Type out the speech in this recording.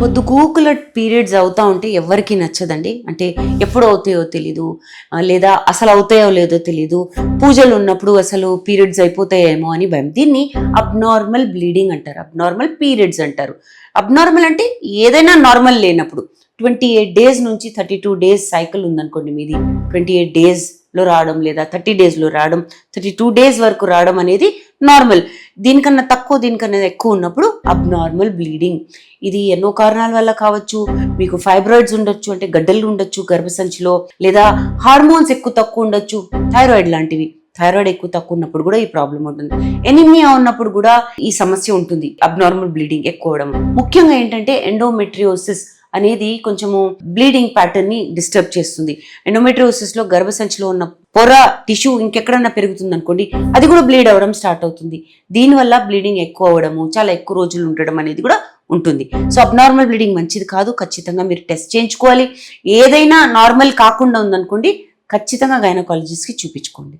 పొద్దుగూకుల periods అవుతా ఉంటే ఎవరికి నచ్చదండి. అంటే ఎప్పుడు అవుతాయో తెలీదు, లేదా అసలు అవుతాయో లేదో తెలీదు. పూజలు ఉన్నప్పుడు అసలు పీరియడ్స్ అయిపోతాయేమో అని భయం. దీన్ని అబ్నార్మల్ బ్లీడింగ్ అంటారు, అబ్నార్మల్ పీరియడ్స్ అంటారు. అబ్నార్మల్ అంటే ఏదైనా నార్మల్ లేనప్పుడు 28 డేస్ నుంచి 32 డేస్ సైకిల్ ఉందనుకోండి మీది, 28 డేస్లో రావడం లేదా 30 డేస్లో రావడం, 32 డేస్ వరకు రావడం అనేది నార్మల్. దీనికన్నా తక్కువ దీనికన్నా ఎక్కువ ఉన్నప్పుడు అబ్నార్మల్ బ్లీడింగ్. ఇది ఎన్నో కారణాల వల్ల కావచ్చు. మీకు ఫైబ్రాయిడ్స్ ఉండొచ్చు, అంటే గడ్డలు ఉండొచ్చు గర్భసంచిలో, లేదా హార్మోన్స్ ఎక్కువ తక్కువ ఉండొచ్చు, థైరాయిడ్ లాంటివి. థైరాయిడ్ ఎక్కువ తక్కువ ఉన్నప్పుడు కూడా ఈ ప్రాబ్లం ఉంటుంది. ఎనిమియా ఉన్నప్పుడు కూడా ఈ సమస్య ఉంటుంది, అబ్నార్మల్ బ్లీడింగ్ ఎక్కువ అవడం. ముఖ్యంగా ఏంటంటే ఎండోమెట్రియోసిస్ అనేది కొంచెము బ్లీడింగ్ ప్యాటర్న్ ని డిస్టర్బ్ చేస్తుంది. ఎండోమెట్రియోసిస్ లో గర్భసంచిలో ఉన్న పొర టిష్యూ ఇంకెక్కడన్నా పెరుగుతుంది అనుకోండి, అది కూడా బ్లీడ్ అవ్వడం స్టార్ట్ అవుతుంది. దీనివల్ల బ్లీడింగ్ ఎక్కువ అవ్వడము, చాలా ఎక్కువ రోజులు ఉండడం అనేది కూడా ఉంటుంది. సో అబ్నార్మల్ బ్లీడింగ్ మంచిది కాదు. ఖచ్చితంగా మీరు టెస్ట్ చేయించుకోవాలి. ఏదైనా నార్మల్ కాకుండా ఉందనుకోండి, ఖచ్చితంగా గైనకాలజిస్ట్కి చూపించుకోండి.